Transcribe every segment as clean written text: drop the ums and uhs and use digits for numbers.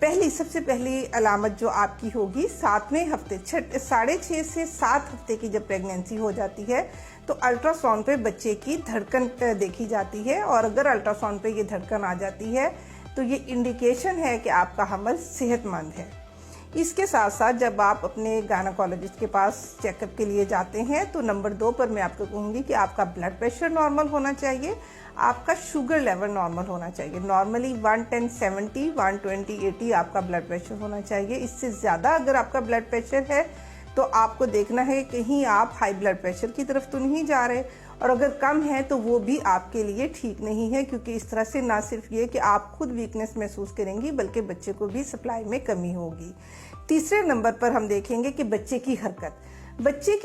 सबसे पहली अलामत जो आपकी होगी 7वें हफ्ते 6.5 से 7 हफ्ते की जब प्रेगनेंसी हो जाती है तो अल्ट्रासाउंड पे बच्चे की धड़कन देखी जाती है, और अगर अल्ट्रासाउंड पे ये धड़कन आ जाती है तो ये इंडिकेशन है कि आपका हमल सेहतमंद है। इसके साथ साथ जब आप अपने गायनेकोलॉजिस्ट के पास चेकअप के लिए जाते हैं तो नंबर 2 पर मैं आपको कहूँगी कि आपका ब्लड प्रेशर नॉर्मल होना चाहिए, आपका शुगर लेवल नॉर्मल होना चाहिए। नॉर्मली 110/70, 120/80 आपका ब्लड प्रेशर होना चाहिए। इससे ज़्यादा अगर आपका ब्लड प्रेशर है तो आपको देखना है कहीं आप हाई ब्लड प्रेशर की तरफ तो नहीं जा रहे, और अगर कम है तो वो भी आपके लिए ठीक नहीं है, क्योंकि इस तरह से ना सिर्फ ये कि आप खुद वीकनेस महसूस करेंगी बल्कि बच्चे को भी सप्लाई में कमी होगी। तीसरे नंबर पर हम देखेंगे कि बच्चे की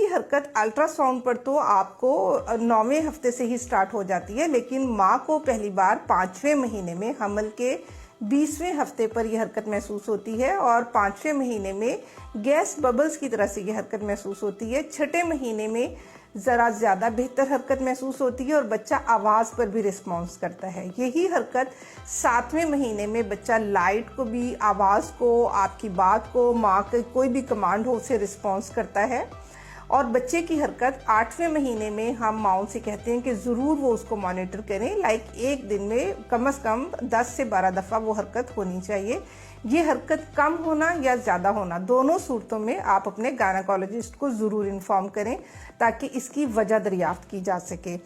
हरकत अल्ट्रासाउंड पर तो आपको 9वें हफ्ते से ही स्टार्ट हो जाती है, लेकिन माँ को पहली बार 5वें महीने में हमल के 20वें हफ्ते पर यह हरकत महसूस होती है, और 5वें महीने में गैस बबल्स की तरह से यह हरकत महसूस होती है। 6ठे महीने में ज़रा ज़्यादा बेहतर हरकत महसूस होती है और बच्चा आवाज़ पर भी रिस्पॉन्स करता है। यही हरकत 7वें महीने में बच्चा लाइट को भी, आवाज़ को, आपकी बात को, माँ के कोई भी कमांड हो उसे रिस्पॉन्स करता है। और बच्चे की हरकत 8वें महीने में हम माओं से कहते हैं कि ज़रूर वो उसको मॉनिटर करें, लाइक एक दिन में कम से कम 10 से 12 दफ़ा वो हरकत होनी चाहिए। ये हरकत कम होना या ज़्यादा होना, दोनों सूरतों में आप अपने गायनेकोलॉजिस्ट को ज़रूर इन्फॉर्म करें ताकि इसकी वजह दरियाफ्त की जा सके।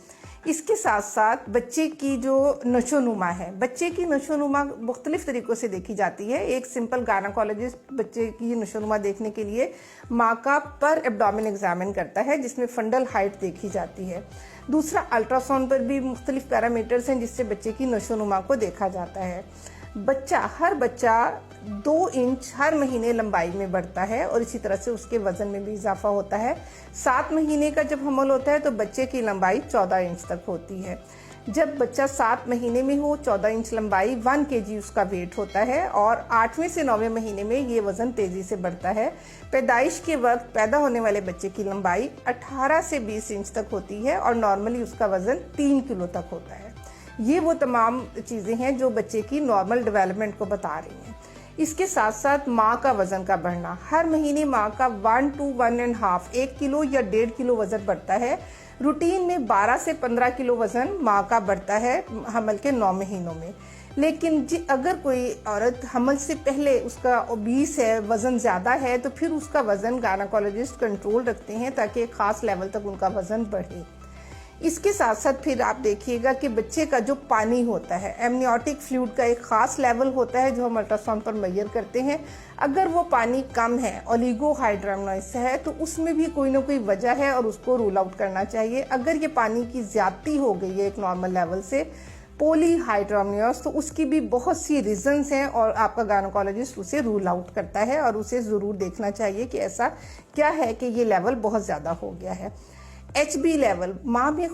इसके साथ साथ बच्चे की जो नशोनुमा है, बच्चे की नशोनुमा मुख्तलिफ तरीक़ों से देखी जाती है। एक सिंपल गायनेकोलॉजिस्ट बच्चे की नशोनुमा देखने के लिए माँ का पर एब्डोमेन एग्जामिन करता है, जिसमें फंडल हाइट देखी जाती है। दूसरा, अल्ट्रासाउंड पर भी मुख्तलिफ पैरामीटर्स हैं जिससे बच्चे की नशोनुमा को देखा जाता है। हर बच्चा 2 इंच हर महीने लंबाई में बढ़ता है और इसी तरह से उसके वजन में भी इजाफा होता है। 7 महीने का जब हमल होता है तो बच्चे की लंबाई 14 इंच तक होती है। जब बच्चा 7 महीने में हो, 14 इंच लंबाई, 1 kg उसका वेट होता है, और 8वें से 9वें महीने में ये वज़न तेज़ी से बढ़ता है। पैदाइश के वक्त पैदा होने वाले बच्चे की लंबाई 18 से 20 इंच तक होती है और नॉर्मली उसका वज़न 3 किलो तक होता है। ये वो तमाम चीज़ें हैं जो बच्चे की नॉर्मल डेवलपमेंट को बता रही हैं। इसके साथ साथ माँ का वज़न का बढ़ना, हर महीने माँ का 1 to 1.5 किलो या 1.5 किलो वज़न बढ़ता है। रूटीन में 12 से 15 किलो वज़न माँ का बढ़ता है हमल के 9 महीनों में। लेकिन अगर कोई औरत हमल से पहले उसका ओबीस है, वज़न ज़्यादा है, तो फिर उसका वज़न गायनेकोलॉजिस्ट कंट्रोल रखते हैं ताकि एक ख़ास लेवल तक उनका वज़न बढ़े। इसके साथ साथ फिर आप देखिएगा कि बच्चे का जो पानी होता है, एमनियोटिक फ्लूइड का एक ख़ास लेवल होता है जो हम अल्ट्रासाउंड पर मेजर करते हैं। अगर वो पानी कम है, ओलिगोहाइड्रामाइस है, तो उसमें भी कोई ना कोई वजह है और उसको रूल आउट करना चाहिए। अगर ये पानी की ज़्यादती हो गई है एक नॉर्मल लेवल से, पॉलीहाइड्रामियोस, तो उसकी भी बहुत सी रीजंस हैं और आपका गायनेकोलॉजिस्ट उसे रूल आउट करता है और उसे ज़रूर देखना चाहिए कि ऐसा क्या है कि ये लेवल बहुत ज़्यादा हो गया है। HB लेवल, माँ में